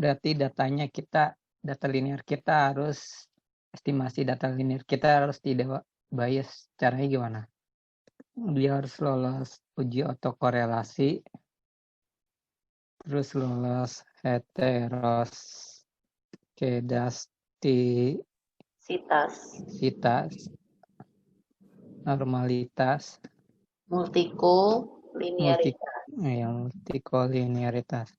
berarti data linear kita harus, estimasi data linear kita harus tidak bias. Caranya gimana? Dia harus lolos uji autokorelasi, terus lolos heteroskedastisitas, normalitas, multikolinearitas.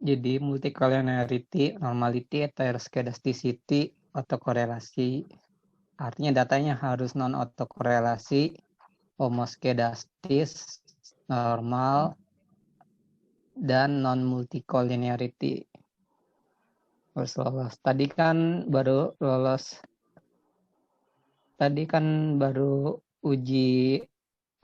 Jadi multicolinearity, normality, heteroskedasticity, autokorelasi. Artinya datanya harus non autokorelasi, homoskedastis, normal, dan non multicolinearity. Harus lolos. Tadi kan baru uji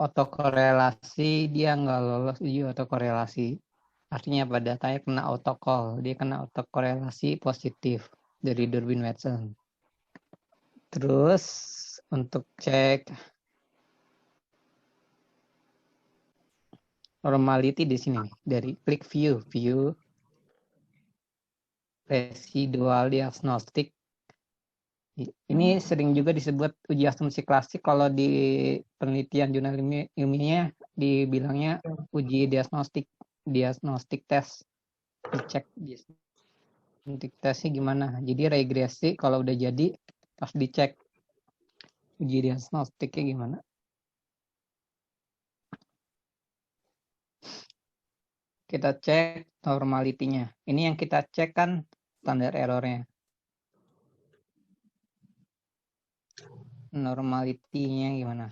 autokorelasi, dia nggak lolos uji autokorelasi. Artinya apa? Datanya kena autocall, dia kena autokorelasi positif dari Durbin Watson. Terus untuk cek normality di sini nih, dari klik view residual diagnostic. Ini sering juga disebut uji asumsi klasik, kalau di penelitian jurnal ilmiahnya dibilangnya uji diagnostic test. Dicek diagnostic testnya gimana. Jadi regresi kalau udah jadi pas dicek uji diagnostiknya gimana. Kita cek normalitinya. Ini yang kita cek kan standar errornya. Normalitinya gimana?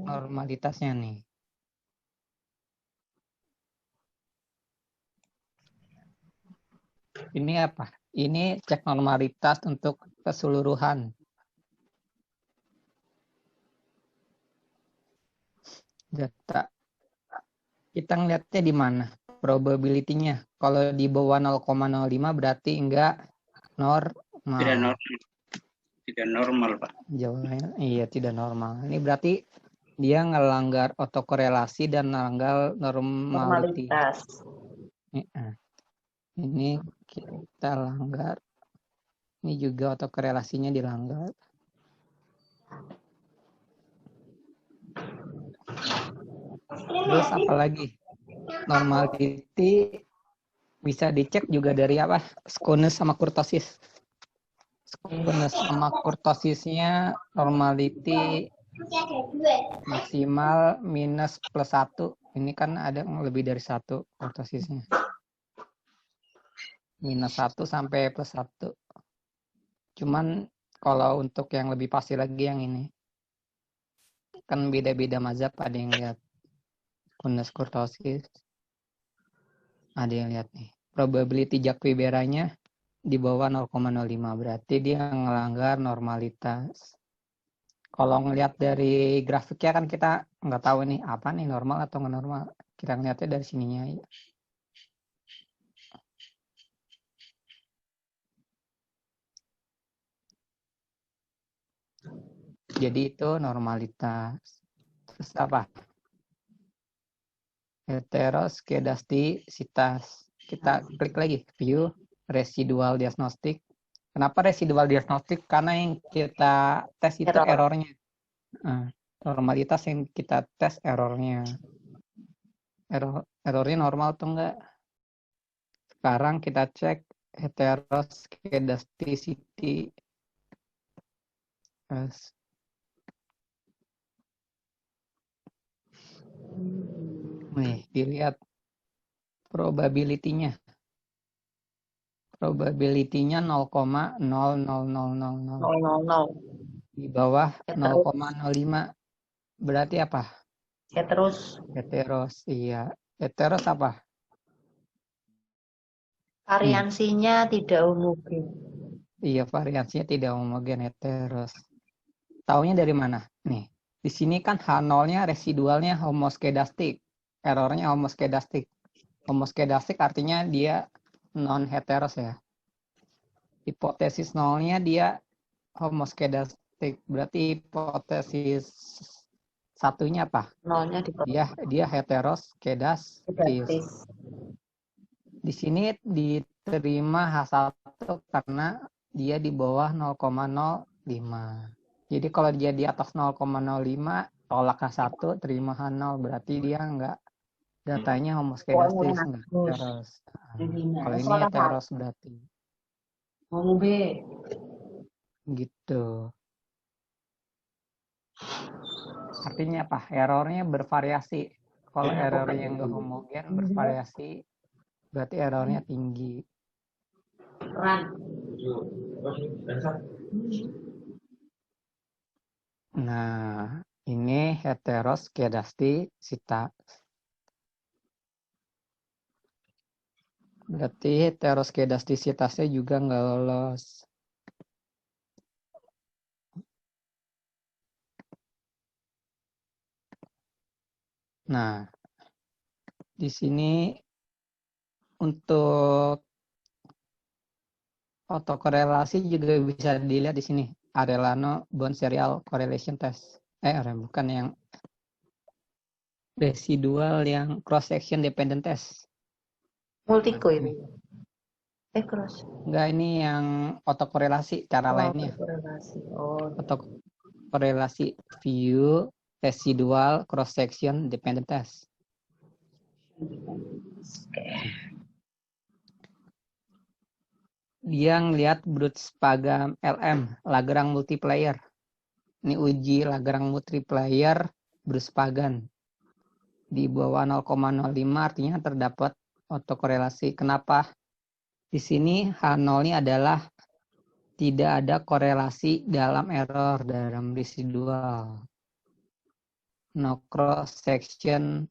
Normalitasnya nih. Ini apa? Ini cek normalitas untuk keseluruhan. Data. Kita ngeliatnya di mana? Probability-nya. Kalau di bawah 0,05 berarti enggak normal. Tidak normal, Pak. Jawabannya iya tidak normal. Ini berarti dia ngelanggar autokorelasi dan melanggar normalitas. Ini kita langgar. Ini juga autokorelasinya dilanggar. Terus apa lagi? Normality bisa dicek juga dari apa? Skewness sama kurtosis. Skewness sama kurtosisnya normality maksimal minus plus 1. Ini kan ada lebih dari 1 kurtosisnya. Minus 1 sampai plus 1. Cuman kalau untuk yang lebih pasti lagi yang ini. Kan beda-beda mazhab, ada yang lihat skewness kurtosis. Ada yang lihat nih. Probability Jacques-Villaranya di bawah 0,05. Berarti dia ngelanggar normalitas. Kalau ngelihat dari grafiknya kan kita nggak tahu nih apa nih normal atau nggak normal. Kita ngelihatnya dari sininya aja. Jadi itu normalitas. Terus apa? Heteroskedastisitas. Kita klik lagi view residual diagnostic. Kenapa residual diagnostic? Karena yang kita tes itu errornya. Normalitas yang kita tes errornya. Errornya normal atau enggak? Sekarang kita cek heteroskedasticity. Nih, dilihat probability-nya. Probability-nya 0,00000. Di bawah 0,05. Berarti apa? Heteros. Iya. Heteros apa? Variansinya tidak homogen. Iya, variansinya tidak homogen, heteros. Taunya dari mana? Nih, di sini kan H0-nya residualnya homoskedastik. Errornya homoskedastik. Homoskedastik artinya dia non-heteros ya. Hipotesis nolnya dia homoskedastik. Berarti hipotesis H1-nya apa? Nolnya di bawah. Dia heteroskedastis. Kedastis. Di sini diterima H1 karena dia di bawah 0,05. Jadi kalau dia di atas 0,05, tolak H1, terima H0. Berarti dia enggak, datanya homoskedastis, enggak heteros. Kalau ini heteros berarti. Mau B. Gitu. Artinya apa? Errornya bervariasi. Kalau errornya enggak homogen, bervariasi, berarti errornya tinggi. Nah, ini heteroskedastisitas. Berarti heteroskedastisitasnya juga nggak lolos. Nah, di sini untuk autokorelasi juga bisa dilihat di sini. Arellano Bond Serial Correlation Test. Bukan yang residual, yang cross section dependent test. Multiko itu. Cross. Enggak, ini yang autokorelasi cara lainnya. Korelasi. Oh. Autokorelasi view residual cross section dependent test. Dia ngelihat Brugge-Spagan LM, Lagrange multiplier. Ini uji Lagrange multiplier Brugge-Spagan. Di bawah 0,05 artinya terdapat autokorelasi. Kenapa? Di sini H0-nya adalah tidak ada korelasi dalam error dalam residual. No cross section,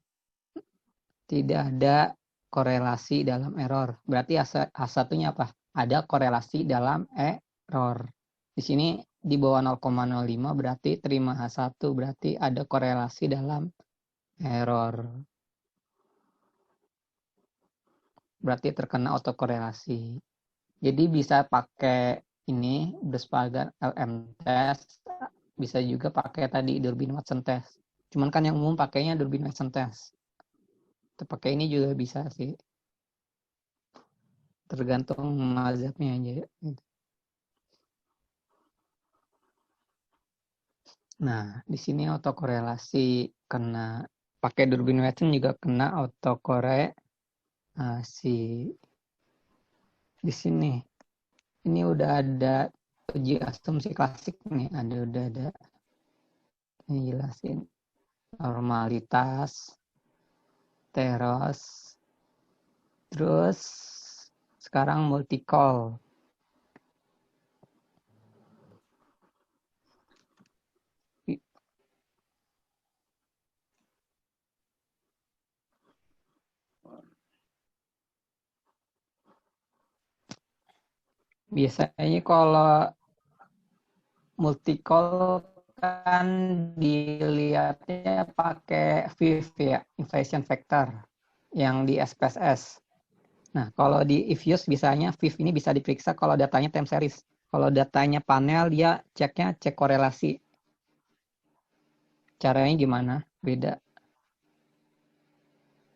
tidak ada korelasi dalam error. Berarti H1-nya apa? Ada korelasi dalam error. Di sini di bawah 0,05 berarti terima H1, berarti ada korelasi dalam error. Berarti terkena autokorelasi. Jadi bisa pakai ini Brugge-Spagan LM test, bisa juga pakai tadi Durbin-Watson test. Cuman kan yang umum pakainya Durbin-Watson test. Pakai ini juga bisa sih. Tergantung mazhabnya aja. Nah, di sini autokorelasi kena pakai Durbin-Watson juga kena autokorelasi. Di sini ini udah ada uji asumsi klasik nih, udah ada. Ini jelasin normalitas, teros, terus sekarang multicol. Biasanya kalau multicol kan dilihatnya pakai VIF ya, inflation factor yang di SPSS. Nah, kalau di IFUS biasanya VIF ini bisa diperiksa kalau datanya time series. Kalau datanya panel, dia cek korelasi. Caranya gimana? Beda.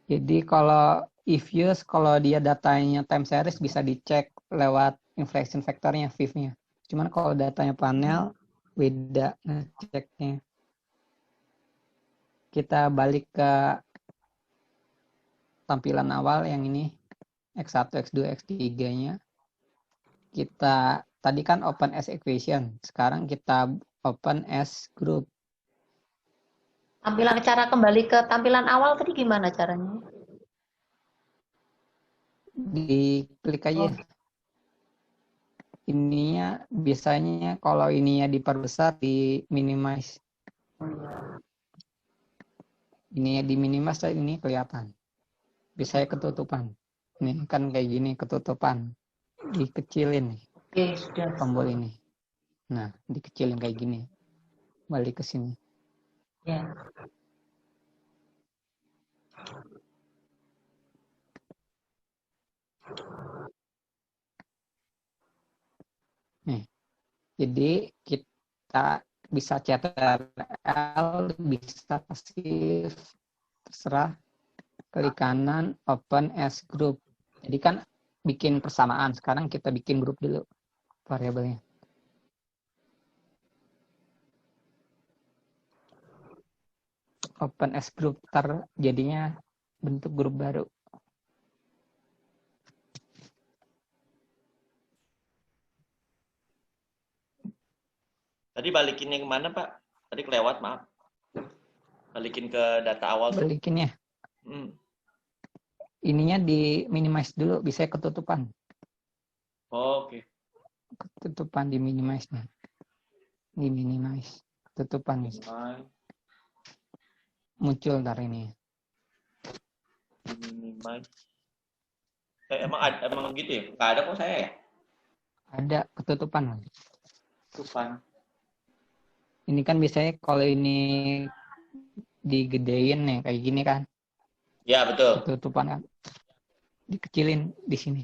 Jadi kalau IFUS, kalau dia datanya time series bisa dicek lewat inflation factornya, VIF-nya. Cuman kalau datanya panel, beda ngeceknya. Kita balik ke tampilan awal yang ini, X1, X2, X3-nya. Kita tadi kan open as equation, sekarang kita open as group. Tampilan cara kembali ke tampilan awal tadi gimana caranya? Diklik aja. Ininya biasanya kalau ininya diperbesar, di minimize. Ininya di minimize, ini kelihatan. Biasanya ketutupan. Ini kan kayak gini ketutupan. Dikecilin nih. Oke, sudah. Tombol ini. Nah, dikecilin kayak gini. Balik ke sini. Ya. Nih. Jadi kita bisa CTRL, bisa pasif, terserah. Klik kanan, open as group. Jadi kan bikin persamaan. Sekarang kita bikin grup dulu variabelnya. Open as group, jadinya bentuk grup baru. Tadi balikinnya kemana, Pak? Tadi kelewat, maaf. Balikin ke data awal tuh. Balikin ya. Ininya di minimize dulu, bisa ketutupan. Oh, oke. Ketutupan di minimize nih. Di minimize. Ketutupan nih. Muncul ntar ini. Minimize. Emang gitu ya? Nggak ada kok saya ya? Ada ketutupan. Tupan. Ini kan biasanya kalau ini digedein nih kayak gini kan. Ya, betul. Ketutupan kan. Dikecilin di sini.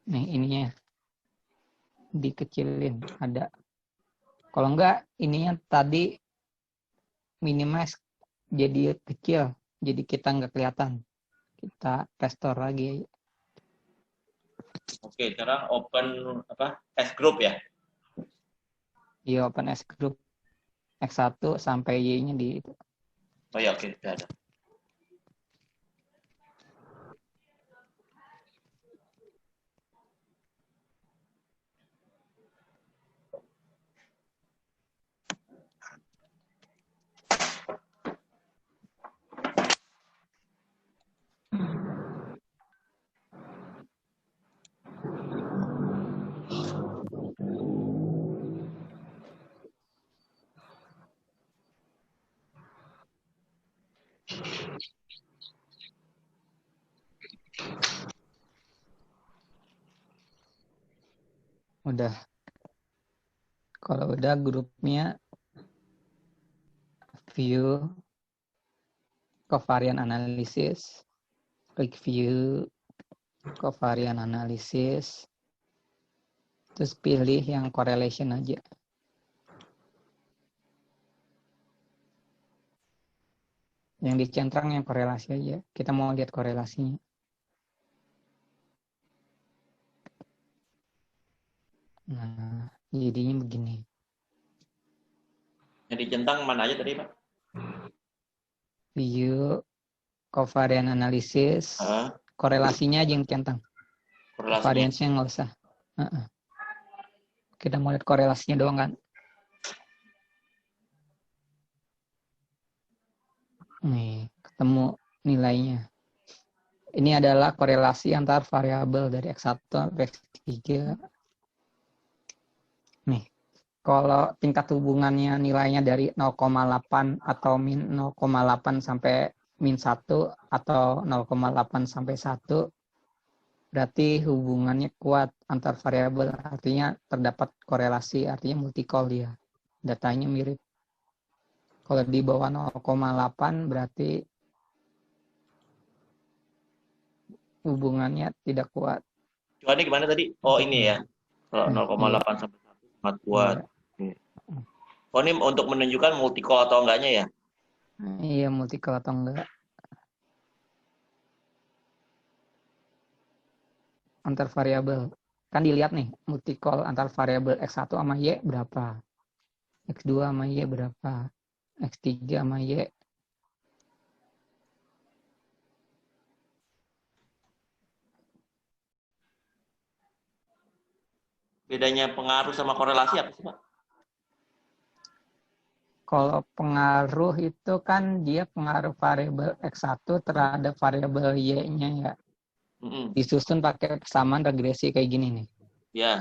Nih ininya. Dikecilin ada. Kalau enggak ininya tadi minimize jadi kecil. Jadi kita enggak kelihatan. Kita restore lagi. Oke, sekarang open as group ya? Iya, open as group. X1 sampai Y-nya di itu. Oh ya, oke, sudah ada. Udah. Kalau udah grupnya view covariant analysis, klik view covariant analysis, terus pilih yang correlation aja. Yang dicentrang yang korelasi aja. Kita mau lihat korelasinya. Nah, jadinya begini. Yang dicentang mana aja tadi, Pak? View covariant analysis, korelasinya aja yang centang. Variance-nya nggak usah. Kita mau lihat korelasinya doang kan. Nih, ketemu nilainya. Ini adalah korelasi antar variabel dari X1 sampai X3. Nih, kalau tingkat hubungannya nilainya dari 0,8 atau min 0,8 sampai min 1 atau 0,8 sampai 1, berarti hubungannya kuat antar variabel, artinya terdapat korelasi, artinya multi-call dia. Datanya mirip. Kalau di bawah 0,8 berarti hubungannya tidak kuat. Coba gimana tadi? Oh, ini ya. Kalau 0,8 sampai 1 sangat kuat. Iya. Oh, ini untuk menunjukkan multi-call atau enggaknya ya? Iya, multi-call atau enggak. Antar variabel. Kan dilihat nih, multi-call antar variabel X1 sama Y berapa. X2 sama Y berapa. X3 sama Y. Bedanya pengaruh sama korelasi apa sih, Pak? Kalau pengaruh itu kan dia pengaruh variabel X1 terhadap variabel Y-nya ya. Disusun pakai persamaan regresi kayak gini nih. Ya.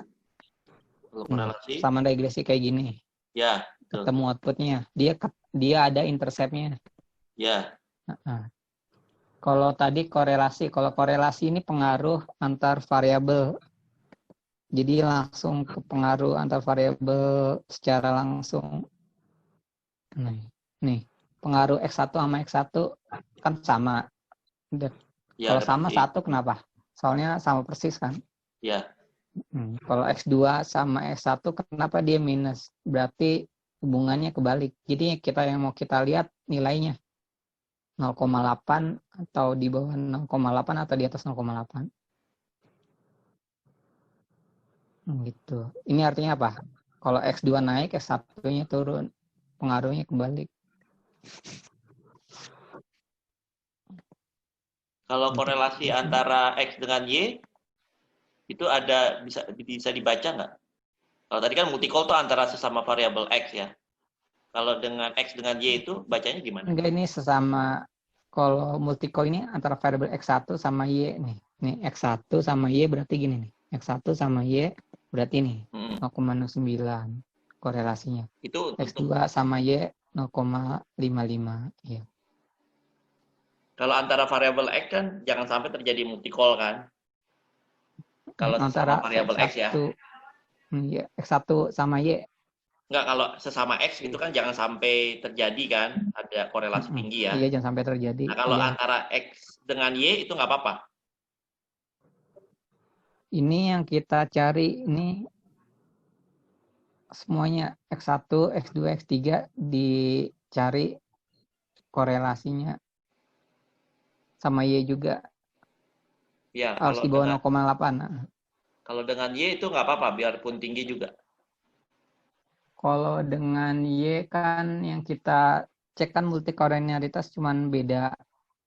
Kalau korelasi? Persamaan regresi kayak gini. Ya. Betul. Ketemu outputnya. Dia ada intercept-nya. Ya. Kalau tadi korelasi. Kalau korelasi ini pengaruh antar variabel. Jadi langsung ke pengaruh antar variabel secara langsung. Nih, pengaruh X1 sama X1 kan sama. Ya, kalau sama persis. 1 kenapa? Soalnya sama persis kan? Ya. Kalau X2 sama X1 kenapa dia minus? Berarti hubungannya kebalik. Jadi kita yang mau kita lihat nilainya 0,8 atau di bawah 0,8 atau di atas 0,8. Gitu. Ini artinya apa? Kalau X2 naik, X1-nya turun. Pengaruhnya kebalik. Kalau korelasi antara X dengan Y itu ada bisa dibaca nggak? Kalau tadi kan multicol itu antara sesama variabel X ya. Kalau dengan X dengan Y itu bacanya gimana? Enggak, ini sesama. Kalau multicol ini antara variabel X1 sama Y nih. Nih X1 sama Y berarti gini nih. X1 sama Y berarti nih 0,09 korelasinya. Itu X2 sama Y 0,55 ya. kalau antara variabel X kan jangan sampai terjadi multicol kan. Kalau Antara sesama variabel X ya. Ya, X1 sama Y. Enggak, kalau sesama X itu kan jangan sampai terjadi kan, ada korelasi tinggi ya. Iya, jangan sampai terjadi. Nah, kalau iya. antara X dengan Y itu nggak apa-apa. Ini yang kita cari, ini semuanya X1, X2, X3 dicari korelasinya sama Y juga. Ya, Harus di bawah 0,8. Kalau dengan Y itu nggak apa-apa, biarpun tinggi juga. Kalau dengan Y kan yang kita cek kan multikolonialitas cuman beda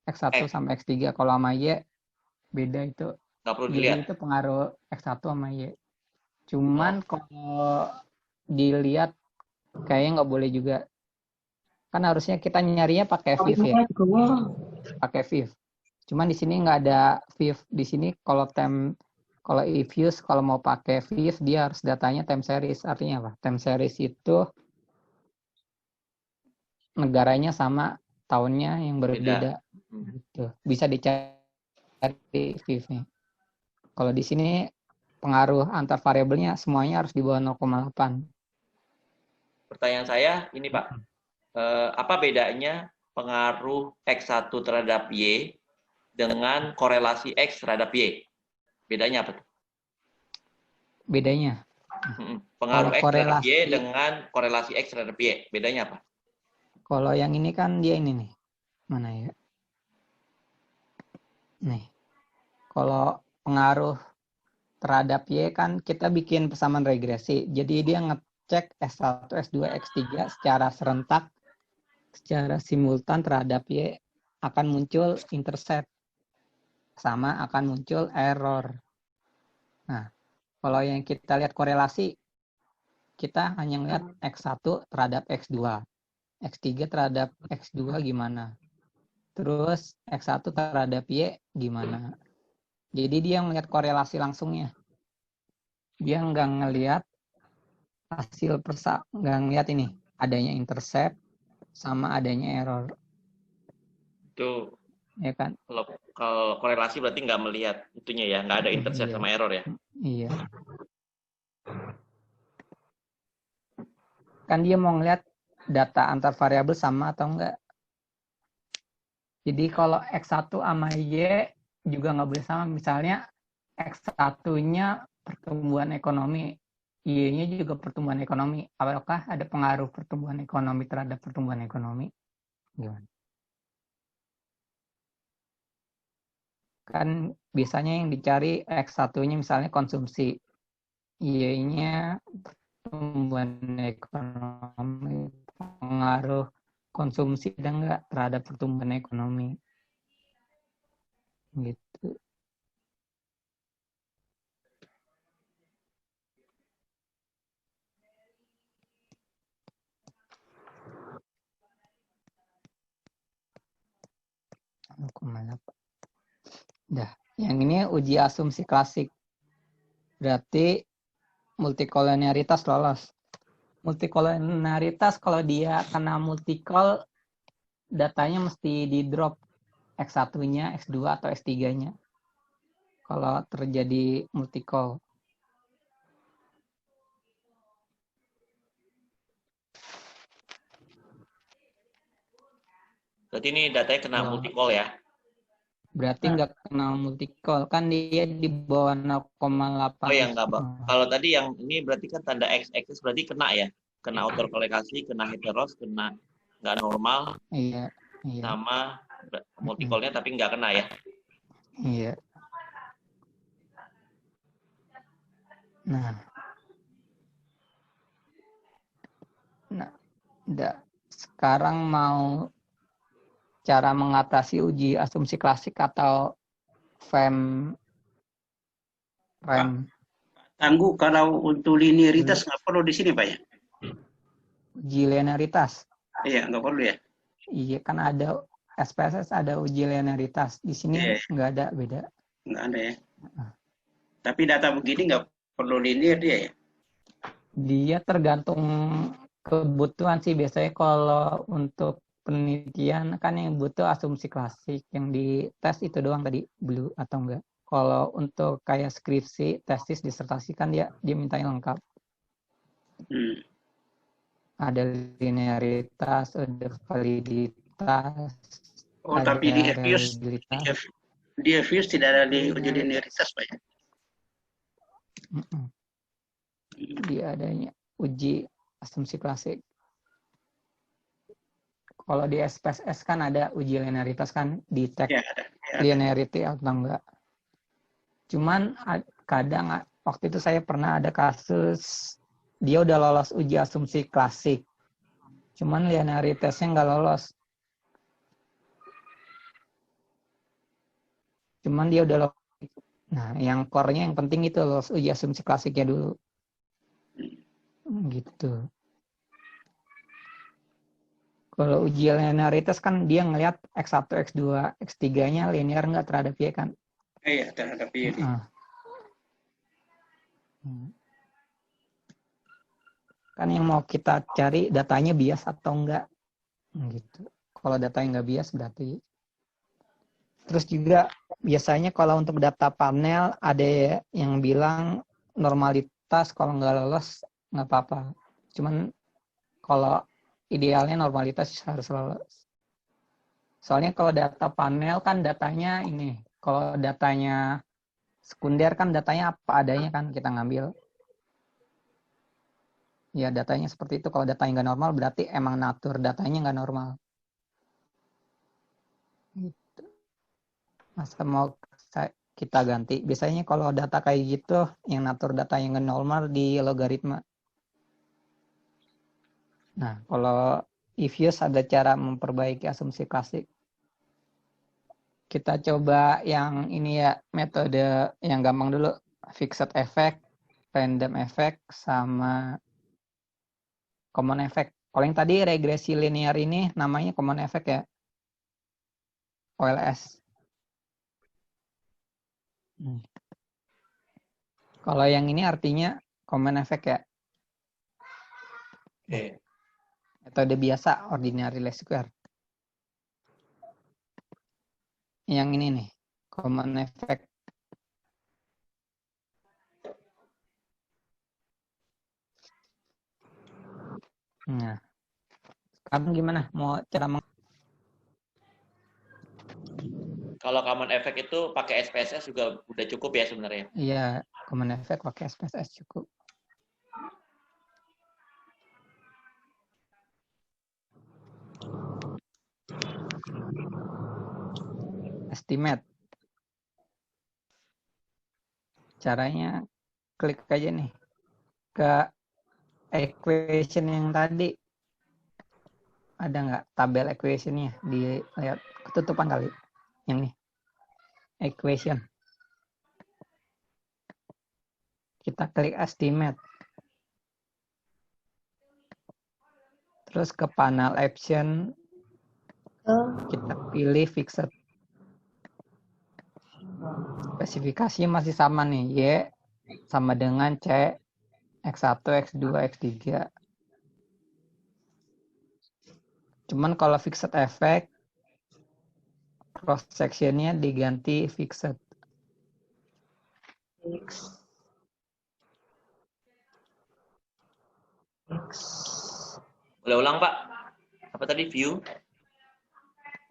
X1 sama X3. Kalau sama Y beda itu. Nggak perlu Jadi dilihat. itu pengaruh X1 sama Y. Cuman kalau dilihat kayaknya nggak boleh juga. Kan harusnya kita nyarinya pakai VIF ya. Pakai VIF. Cuman di sini nggak ada VIF. Di sini kalau EFUSE kalau mau pakai VIF dia harus datanya time series. Artinya apa? Time series itu negaranya sama, tahunnya yang berbeda. Gitu. Bisa dicari VIF-nya. Kalau di sini pengaruh antar variabelnya semuanya harus di bawah 0,8. Pertanyaan saya ini Pak, apa bedanya pengaruh X1 terhadap Y dengan korelasi X terhadap Y? Bedanya apa tuh? Bedanya? Pengaruh Kalau X terhadap Y dengan korelasi X terhadap Y, bedanya apa? Kalau yang ini kan dia ini nih. Mana ya? Nih. Kalau pengaruh terhadap Y kan kita bikin persamaan regresi. Jadi dia ngecek S1, S2, X3 secara serentak, secara simultan terhadap Y akan muncul intercept. Sama akan muncul error. Nah, kalau yang kita lihat korelasi, kita hanya lihat X1 terhadap X2. X3 terhadap X2 gimana. Terus X1 terhadap Y gimana. Jadi dia melihat korelasi langsungnya. Dia nggak ngelihat hasil nggak ngelihat ini adanya intercept sama adanya error. Itu Ya kan? Kalau korelasi berarti nggak melihat itunya ya, nggak ada intercept sama error ya? Iya. Kan dia mau ngelihat data antar variabel sama atau enggak. Jadi kalau X1 sama Y juga nggak boleh sama. Misalnya X1-nya pertumbuhan ekonomi, Y-nya juga pertumbuhan ekonomi. Apakah ada pengaruh pertumbuhan ekonomi terhadap pertumbuhan ekonomi? Gimana? Kan biasanya yang dicari X1-nya misalnya konsumsi. Y-nya pertumbuhan ekonomi. Pengaruh konsumsi ada nggak terhadap pertumbuhan ekonomi? Gitu. Dah, yang ini uji asumsi klasik. Berarti multikolonialitas lolos. Multikolonialitas kalau dia kena multikol, datanya mesti di drop X1-nya, X2 atau X3-nya. Kalau terjadi multikol. Berarti ini datanya kena multicol ya? Berarti nggak kenal multicol. Kan dia di bawah 0,8. Oh ya nggak, Bang. Kalau tadi yang ini berarti kan tanda x-axis berarti kena ya. Kena autokorelasi, kena heteros, kena nggak normal, Iya, iya, sama multicolnya tapi nggak kena ya. iya. Nah, sekarang mau cara mengatasi uji asumsi klasik atau FEM rem Tangguh, kalau untuk linearitas nggak perlu di sini, Pak ya? uji linearitas. Iya, nggak perlu ya? Iya, kan ada SPSS, ada uji linearitas. Di sini Iya. nggak ada, beda. Nggak ada ya? Tapi data begini nggak perlu linear dia ya? Dia tergantung kebutuhan sih. Biasanya kalau untuk penelitian kan yang butuh asumsi klasik, yang di tes itu doang tadi, blue atau enggak. Kalau untuk kayak skripsi, tesis, disertasi kan dia mintain lengkap. Ada linearitas, ada validitas, Oh, ada tapi di reliabilitas. di FIUS tidak ada di uji linearitas, Pak ya? Dia adanya uji asumsi klasik. Kalau di SPSS kan ada uji linearitas kan, dicek Ya, ada. linearity atau enggak. Cuman kadang waktu itu saya pernah ada kasus dia udah lolos uji asumsi klasik. Cuman linearitasnya nggak lolos. Cuman dia udah lolos. Nah, yang core-nya yang penting itu lolos uji asumsi klasiknya dulu. Gitu. Kalau uji linearitas kan dia ngelihat X1, X2, X3-nya linear nggak terhadap Y kan? Iya, terhadap Y. Kan yang mau kita cari datanya bias atau enggak. Gitu. Kalau datanya nggak bias berarti. Terus juga biasanya kalau untuk data panel ada yang bilang normalitas kalau nggak lolos nggak apa-apa. Cuman kalau idealnya normalitas harus lolos. Soalnya kalau data panel kan datanya ini. Kalau datanya sekunder kan datanya apa adanya kan kita ngambil. Ya datanya seperti itu. Kalau datanya nggak normal berarti emang natur datanya nggak normal. Gitu. Masa mau kita ganti. Biasanya kalau data kayak gitu, yang natur data yang nggak normal di logaritma. Nah, kalau EViews ada cara memperbaiki asumsi klasik. Kita coba yang ini ya, metode yang gampang dulu. Fixed effect, random effect, sama common effect. Kalau yang tadi regresi linear ini namanya common effect ya. OLS. Kalau yang ini artinya common effect ya. Oke. Metode biasa, ordinary least square. Yang ini nih, common effect. Nah, sekarang gimana? Mau cara Kalau common effect itu pakai SPSS juga udah cukup ya sebenarnya. Iya, common effect pakai SPSS cukup. Estimate. Caranya klik aja nih ke equation yang tadi. Ada nggak tabel equationnya? Dilihat ketutupan kali. Yang nih. Equation. Kita klik estimate. Terus ke panel option. Kita pilih fixed. Spesifikasinya masih sama nih. Y sama dengan C, X1, X2, X3. Cuman kalau fixed effect, cross sectionnya diganti fixed. Boleh ulang, Pak? Apa tadi view?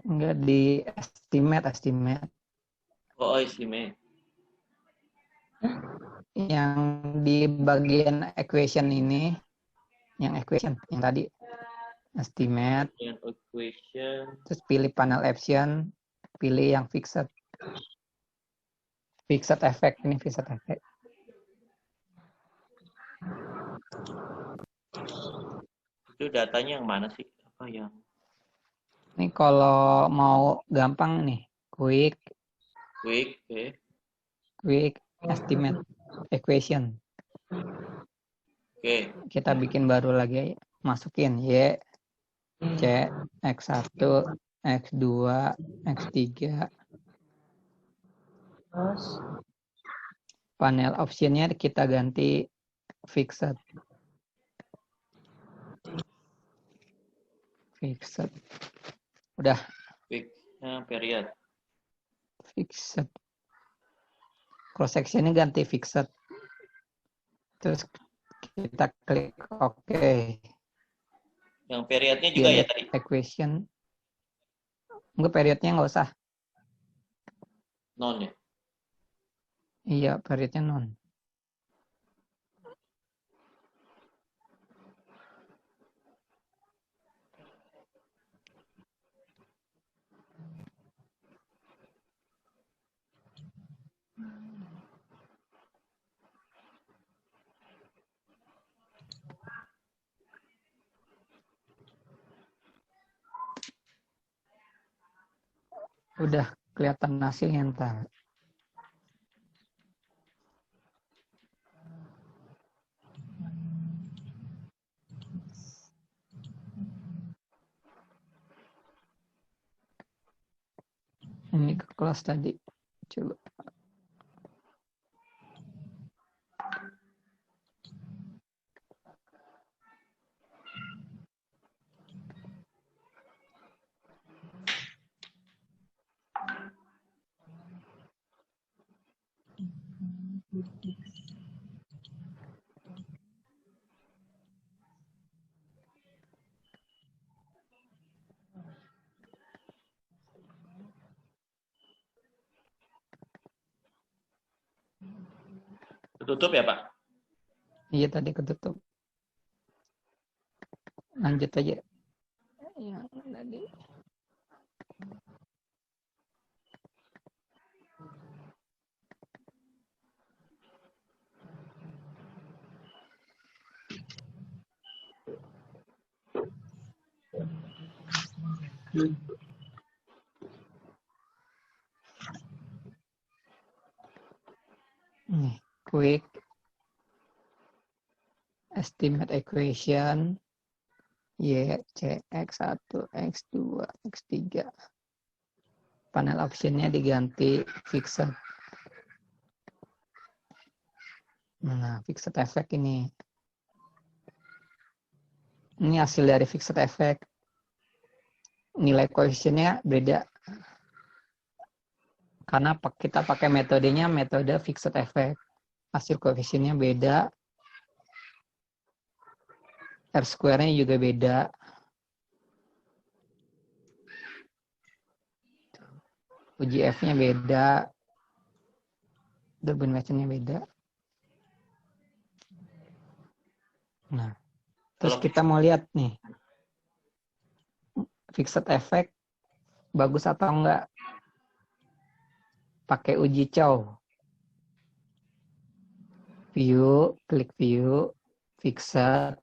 Enggak, di estimate. Oh, estimate. Yang di bagian equation ini, yang equation yang tadi estimate, Dengan equation. terus pilih panel option, pilih yang fixed effect, ini fixed effect. Itu datanya yang mana sih? Apa yang? Ini kalau mau gampang nih, quick estimate equation. Oke. Kita bikin baru lagi, masukin Y, C, X1, X2, X3. Terus, Panel optionnya kita ganti fixed. Udah Fixnya period. fixed. Cross sectionnya ganti fixed. Terus kita klik OK. Yang periodnya juga ya Pilih tadi. equation. Enggak, periodnya nggak usah. Non ya. Iya, periodnya non. Udah kelihatan hasilnya ntar. Ini ke kelas tadi. Coba. Tutup ya Pak? Iya, tadi ketutup. Lanjut aja. Yang tadi. Nih, quick estimate equation Y, C, X1, X2, X3. Panel optionnya diganti fixed. Nah, fixed effect ini. Ini hasil dari fixed effect. Nilai koefisiennya beda. Karena kita pakai metodenya metode fixed effect. Hasil koefisiennya beda. R square-nya juga beda. UGF-nya beda. Durbin Mason-nya beda. Nah, terus kita mau lihat nih. Fixed effect bagus atau enggak? Pakai uji Chow. View, klik view, fixed.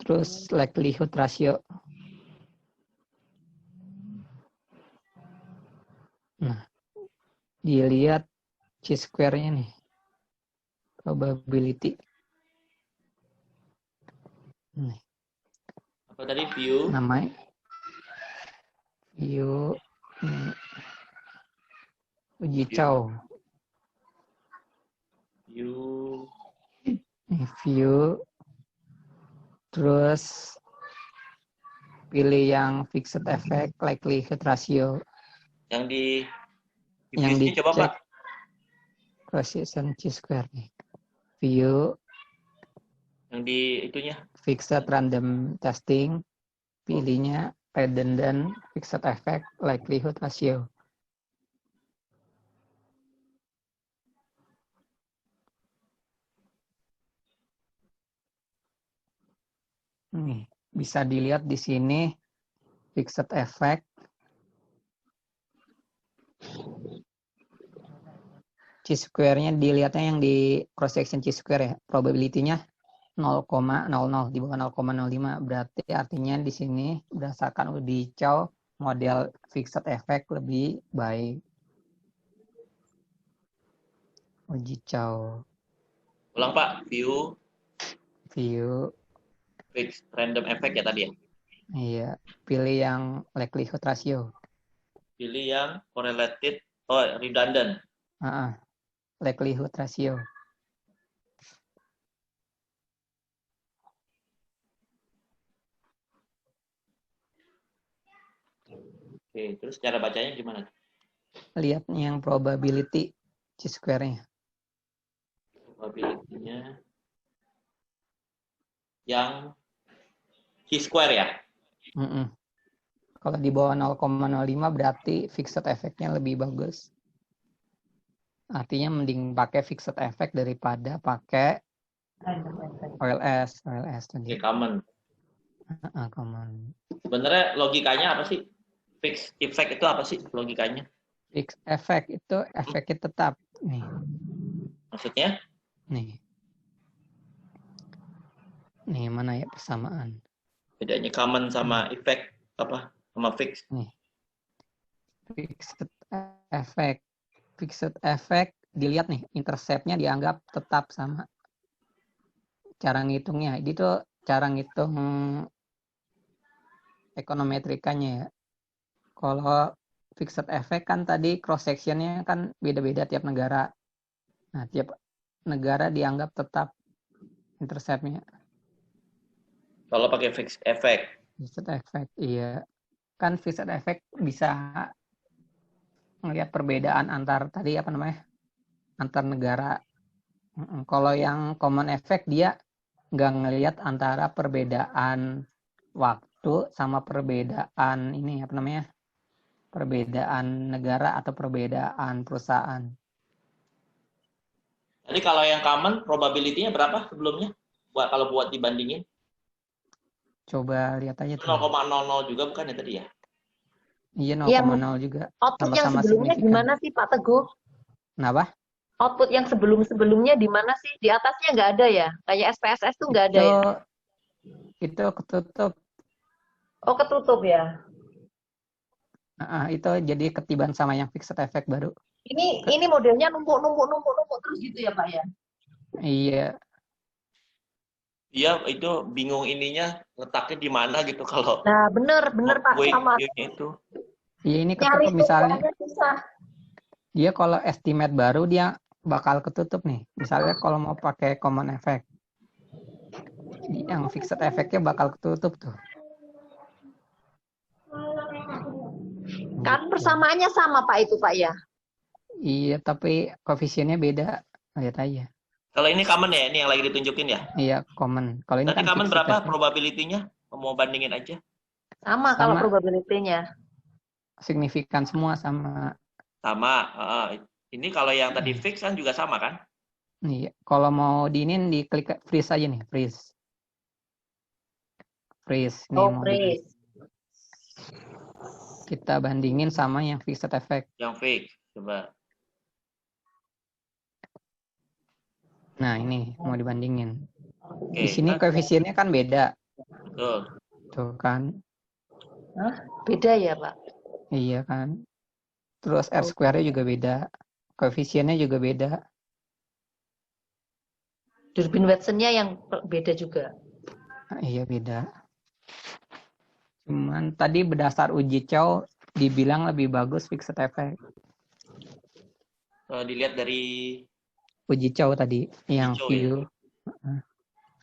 Terus likelihood ratio. Nah, dilihat chi-square-nya nih. Probability. Nih. Apa tadi view? Namanya view uji Chow. View. Terus pilih yang fixed effect likelihood ratio. Yang di yang sini coba Pak. Coefficient chi-square nih. View. Yang di itunya. Fixed random testing. Pilihnya redundant, fixed effect, likelihood ratio. Nih, bisa dilihat di sini fixed effect. Chi-square-nya dilihatnya yang di cross section chi-square ya. Probability-nya 0,00 di bawah 0,05. Berarti artinya di sini berdasarkan uji Chow model fixed effect lebih baik. Uji Chow. Ulang Pak, view fixed random effect ya tadi ya. Iya, pilih yang likelihood ratio. Pilih yang correlated, redundant. Likelihood ratio. Oke, terus cara bacanya gimana? Lihat yang probability chi-square-nya. Probability-nya yang chi-square ya. Kalau di bawah 0,05 berarti fixed effect-nya lebih bagus. Artinya mending pakai fixed effect daripada pakai OLS tadi. Oke, common. Common. Sebenarnya logikanya apa sih? Fixed effect itu apa sih logikanya? Fixed effect itu efeknya tetap. Nih. Maksudnya? Nih mana ya persamaan? Bedanya common sama effect apa? Sama fixed. Nih. Fixed effect dilihat nih, intercept-nya dianggap tetap sama. Cara ngitungnya, ini tuh cara ngitung ekonometrikanya ya. Kalau fixed effect kan tadi cross section-nya kan beda-beda tiap negara. Nah, tiap negara dianggap tetap intercept-nya. Kalau pakai fixed effect. Fixed effect, iya. Kan fixed effect bisa ngelihat perbedaan antar tadi apa namanya? Antar negara. Kalau yang common effect dia nggak ngelihat antara perbedaan waktu sama perbedaan ini apa namanya? Perbedaan negara atau perbedaan perusahaan. Jadi kalau yang common probability-nya berapa sebelumnya? Kalau buat dibandingin? Coba lihat aja tuh. 0,00 juga bukan ya tadi ya? Iya 0,0 juga. Output yang Sama-sama sebelumnya signifikan. gimana sih Pak Teguh? Kenapa? Output yang sebelum-sebelumnya di mana sih? Di atasnya nggak ada ya? Kayak SPSS tuh nggak ada ya? Itu ketutup. Oh, ketutup ya? Itu jadi ketiban sama yang fixed effect baru. Ini modelnya numpuk terus gitu ya Pak ya? Iya. Iya, itu bingung ininya letaknya di mana gitu kalau. Nah, bener Pak, sama. Itu. Iya, ini Nyari ketutup misalnya. susah. Dia kalau estimate baru dia bakal ketutup nih. Misalnya kalau mau pakai common effect. Yang fixed effect-nya bakal ketutup tuh. Kan persamaannya sama Pak itu Pak ya? Iya, tapi koefisiennya beda. Lihat aja. Kalau ini common ya, ini yang lagi ditunjukin ya? Iya, common. Kalau ini Nanti kan common fixed berapa effect. probability-nya? Mau bandingin aja. Sama kalau probability-nya. Signifikan semua sama. Sama. Ini kalau yang tadi fix kan juga sama kan? Iya. Kalau mau diinin diklik freeze aja nih, freeze. Freeze. Nih, freeze. Kita bandingin sama yang fixed effect. Yang fix. Coba. Nah, ini mau dibandingin. Oke, Di sini koefisiennya kan beda. Betul. Tuh kan. Hah? Beda ya, Pak? Iya kan. Terus R square-nya juga beda. Koefisiennya juga beda. Durbin Watson-nya yang beda juga. Iya, beda. Cuman tadi berdasar uji Chow dibilang lebih bagus fixed effect. Dilihat dari Uji Chow tadi yang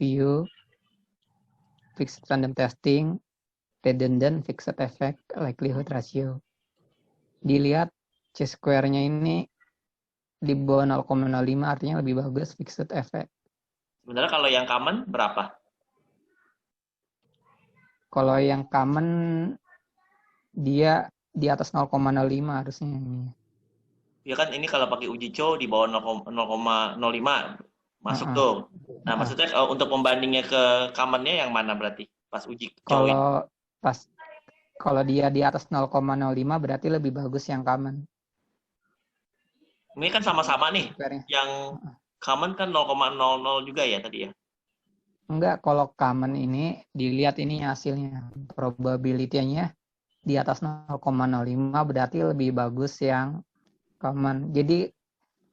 view, fixed random testing, redundant, fixed effect, likelihood ratio. Dilihat chi-square-nya ini di bawah 0,05 artinya lebih bagus fixed effect. Sebenarnya kalau yang common berapa? Kalau yang common Dia di atas 0,05 harusnya ini. Ya kan ini kalau pakai uji Cho di bawah 0,05 masuk Heeh. tuh. Nah, Heeh. maksudnya untuk pembandingnya ke common-nya yang mana berarti pas uji Cho ini? Kalau dia di atas 0,05 berarti lebih bagus yang common. Ini kan sama-sama nih. Square-nya. Yang common kan 0,00 juga ya tadi ya. Enggak, kalau common ini dilihat ini hasilnya. Probability-nya di atas 0,05 berarti lebih bagus yang common. Jadi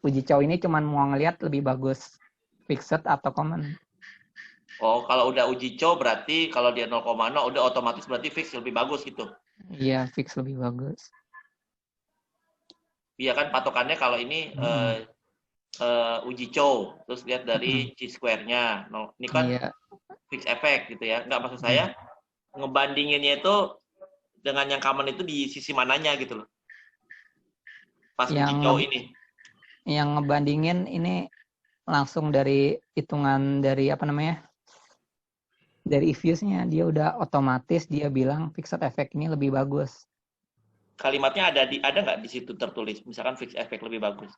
uji Chow ini cuma mau ngelihat lebih bagus fixed atau common. Oh, kalau udah uji Cho berarti kalau dia 0,0 udah otomatis berarti fix lebih bagus gitu. Iya, fix lebih bagus. Iya kan patokannya kalau ini uji Cho, terus lihat dari chi-square-nya. No, ini kan Iya. fix effect gitu ya. Enggak, maksud saya ngebandinginnya itu dengan yang common itu di sisi mananya gitu loh. Pas uji Cho ini. Yang ngebandingin ini langsung dari hitungan dari apa namanya? Dari views-nya dia udah otomatis dia bilang fixed effect ini lebih bagus. Kalimatnya ada nggak di situ tertulis misalkan fixed effect lebih bagus?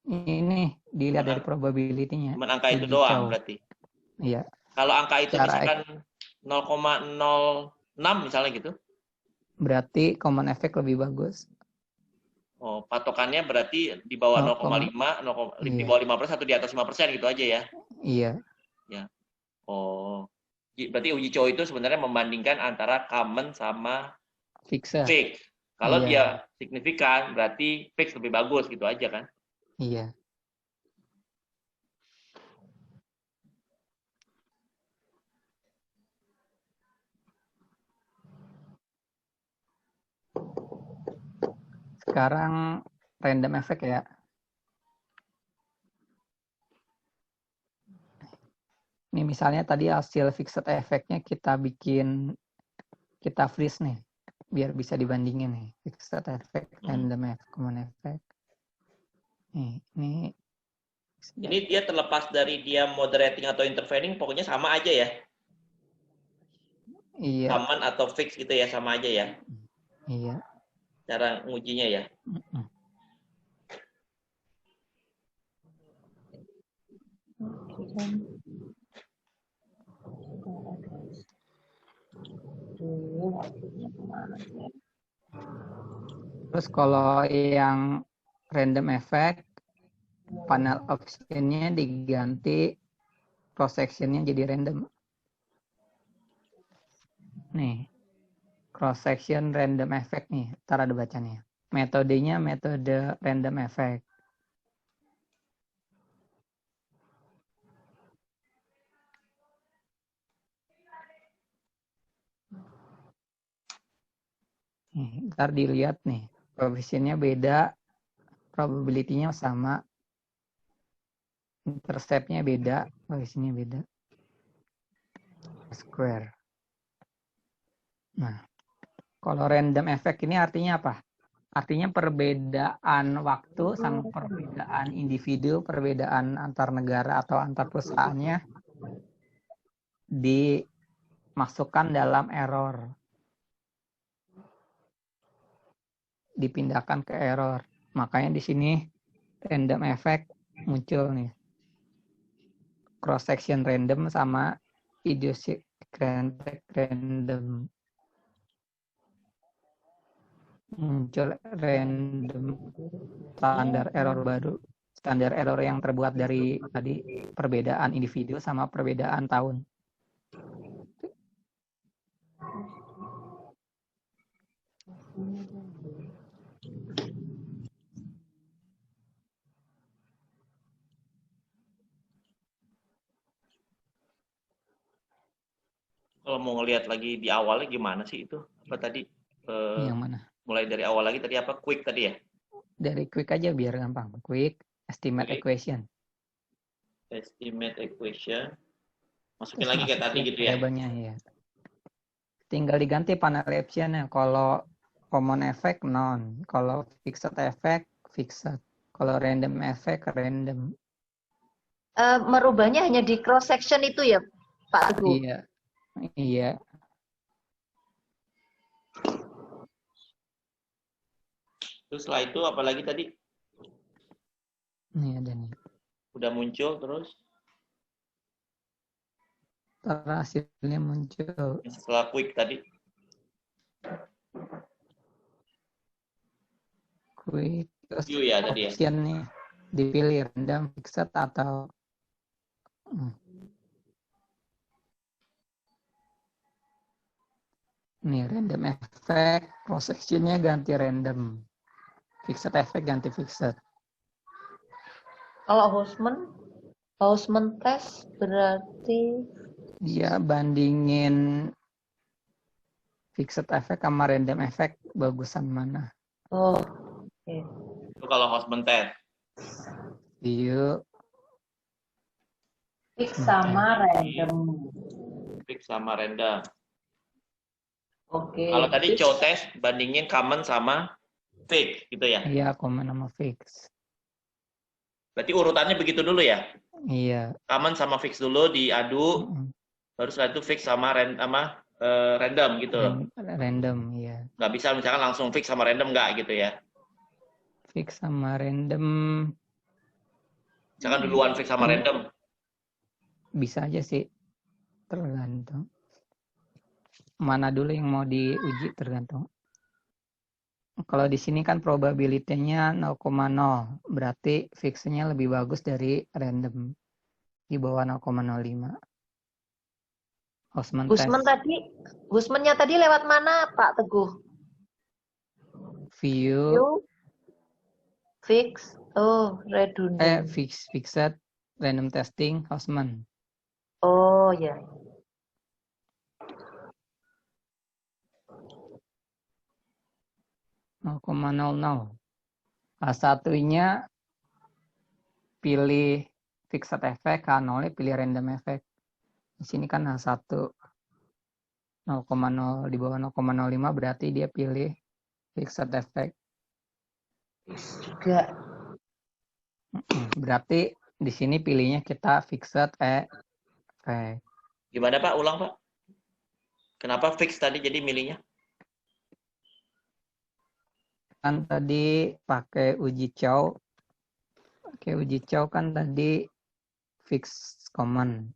Ini dilihat dari probability-nya. Cuman angka itu doang berarti. Iya. Kalau angka itu misalkan 0,06 misalnya gitu. Berarti common effect lebih bagus. Oh, patokannya berarti di bawah 0,5, di bawah 5% atau di atas 5% gitu aja ya? Iya. Ya. Oh, berarti uji Cho itu sebenarnya membandingkan antara common sama fix. Kalau dia signifikan berarti fix lebih bagus gitu aja kan? Iya. Sekarang random effect ya. Ini misalnya tadi hasil fixed effect-nya kita freeze nih. Biar bisa dibandingin nih. Fixed effect, random effect, common effect. Ini dia terlepas dari dia moderating atau intervening, pokoknya sama aja ya? Iya. Common atau fix gitu ya, sama aja ya? Iya. Cara ngujinya ya? Terus kalau yang random effect, panel option-nya diganti cross section-nya jadi random. Nih, cross section random effect nih, ntar ada bacanya. Metodenya metode random effect. Nih, ntar dilihat nih, coefficient-nya beda, probability-nya sama, intercept-nya beda, coefficient-nya beda. Square. Nah, kalau random effect ini artinya apa? Artinya perbedaan waktu sama perbedaan individu, perbedaan antar negara atau antar perusahaannya dimasukkan dalam error. Dipindahkan ke error. Makanya di sini random effect muncul nih. Cross section random sama idiosyncratic random. Muncul random standar error baru. Standar error yang terbuat dari tadi perbedaan individu sama perbedaan tahun. Kalau mau ngelihat lagi di awalnya gimana sih itu? Apa tadi? Yang mana? Mulai dari awal lagi tadi apa? Quick tadi ya? Dari quick aja biar gampang. Quick estimate equation. Estimate equation. Masukin lagi kayak tadi gitu ya? Ya. Tinggal diganti panel option-nya. Kalau common effect, non. Kalau fixed effect, fixed. Kalau random effect, random. Merubahnya hanya di cross section itu ya, Pak Teguh? Iya. Terus setelah itu apalagi tadi? Ini ada nih. Udah muncul terus Setelah hasilnya muncul. setelah quick tadi. Quick. Terus View ya tadi ya. optionnya dipilih random, fixed atau nih random effect, cross sectionnya ganti random, fixed effect ganti fixed. Kalau Hausman test berarti Dia bandingin fixed effect sama random effect bagusan mana. oh oke. Itu kalau Hausman test. View Fix sama random. Fix sama random. Oke. Kalau tadi Fix. show test bandingin common sama fix gitu ya. iya common sama fix. Berarti urutannya begitu dulu ya. Iya. Common sama fix dulu diadu, baru setelah itu fix sama random gitu. Random iya. Nggak bisa misalkan langsung fix sama random nggak gitu ya. Fix sama random Misalkan duluan fix sama random. bisa aja sih, tergantung mana dulu yang mau diuji, tergantung. Kalau di sini kan probability-nya 0,0, berarti fix-nya lebih bagus dari random, di bawah 0,05. Hausman test. Gusmannya tadi lewat mana Pak Teguh? View, Fix, redundant. fixed, random testing, Hausman. Oh ya. H1-nya pilih fixed effect, H0-nya pilih random effect. Di sini kan H1 0,0 di bawah 0,05 berarti dia pilih fixed effect. Juga. Berarti di sini pilihnya kita fixed effect. Gimana Pak? Ulang Pak. Kenapa fix tadi jadi milihnya? Kan tadi pakai uji Chow. Pakai uji Chow kan tadi fix common.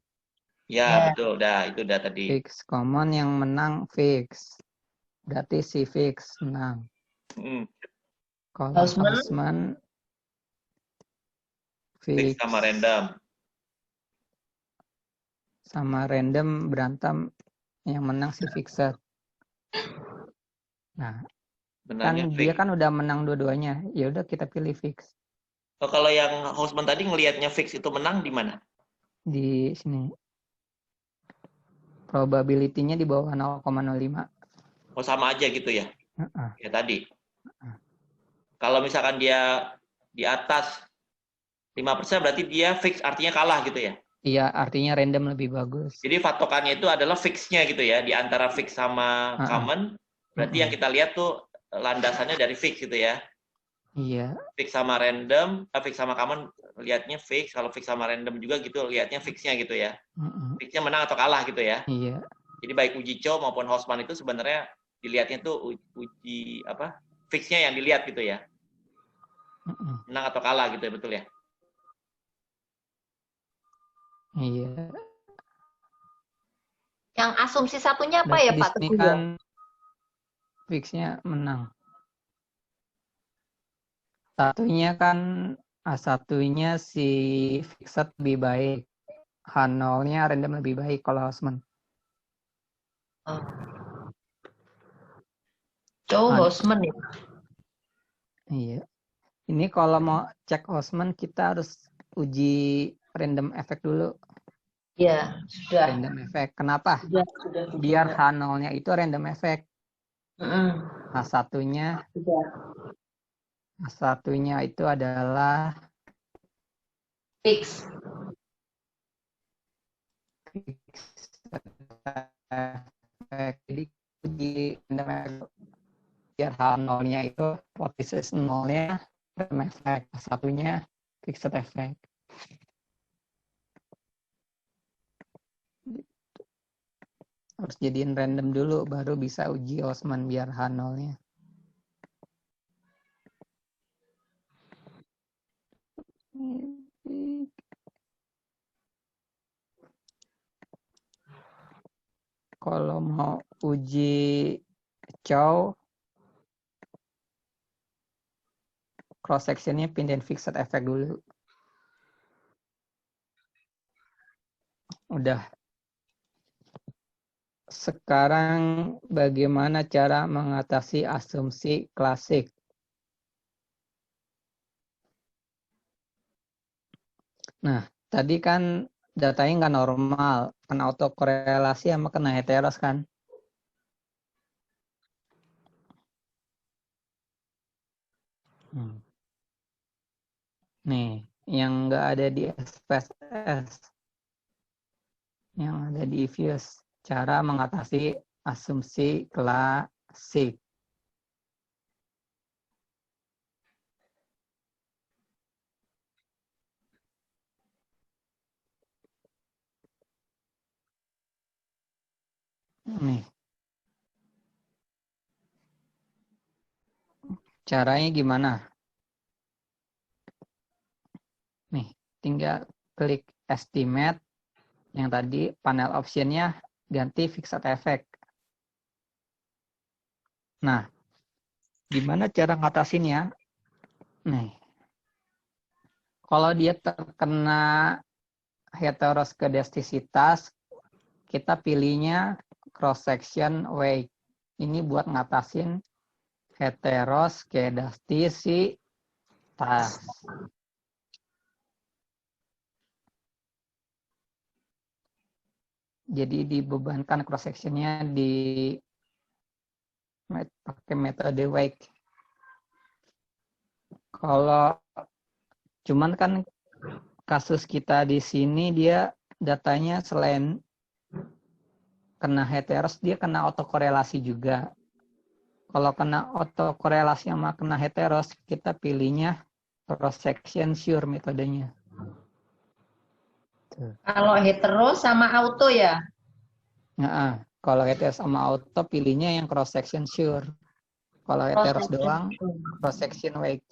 Ya, betul. Itu udah tadi. Fix common yang menang fix. Berarti si fix menang. Kalau Hausman fix sama random. Sama random berantem, yang menang si fixed. Nah, benarnya kan fix. dia kan udah menang dua-duanya. Ya udah kita pilih fix. Oh, kalau yang Hausman tadi ngelihatnya fix itu menang di mana? Di sini. Probability-nya di bawah 0,05. Oh, sama aja gitu ya? Ya tadi. Kalau misalkan dia di atas 5% berarti dia fix, artinya kalah gitu ya? Iya, artinya random lebih bagus. Jadi patokannya itu adalah fix-nya gitu ya, di antara fix sama common. Berarti yang kita lihat tuh landasannya dari fix gitu ya? Iya. Fix sama random, fix sama common lihatnya fix. Kalau fix sama random juga gitu, lihatnya fix-nya gitu ya? Fix-nya menang atau kalah gitu ya? Iya. Jadi baik uji Chow maupun Hausman itu sebenarnya dilihatnya tuh uji apa? Fix-nya yang dilihat gitu ya? Menang atau kalah gitu ya, betul ya? Iya. Yang asumsi satunya apa ya Pak Teguh? Kan fix-nya menang. Satunya kan A1-nya si fixed lebih baik. H0-nya random lebih baik kalau Hausman. Hausman ya? Iya. Ini kalau mau cek Hausman kita harus uji random effect dulu. Iya, sudah. Random effect. Kenapa? Sudah. Biar H0-nya itu random effect. H1-nya itu adalah fix. Jadi uji random effect. Biar H0-nya itu hipotesis 0-nya random effect. H1-nya fixed effect. Harus jadiin random dulu baru bisa uji Hausman biar H0-nya. kalau mau uji chow, cross sectionnya pindahin fixed effect dulu. Udah. Sekarang bagaimana cara mengatasi asumsi klasik? Nah, tadi kan datanya nggak normal, kena autokorelasi sama kena heteros kan? Nih, yang nggak ada di SPSS, yang ada di Fuse. Cara mengatasi asumsi klasik. Nih, caranya gimana? Nih, tinggal klik estimate. Yang tadi panel optionnya ganti fixed effect. Nah, gimana cara ngatasinnya? Nih, kalau dia terkena heteroskedastisitas, kita pilihnya cross section weight. Ini buat ngatasin heteroskedastisitas. Jadi dibebankan cross sectionnya pakai metode wake. Kalau cuman kan kasus kita di sini dia datanya selain kena heteros dia kena autokorelasi juga. Kalau kena autokorelasi sama kena heteros kita pilihnya cross section sure metodenya. Kalau hetero sama auto ya? Nah, kalau heteros sama auto pilihnya yang cross section sure. Kalau heteros doang cross section wake.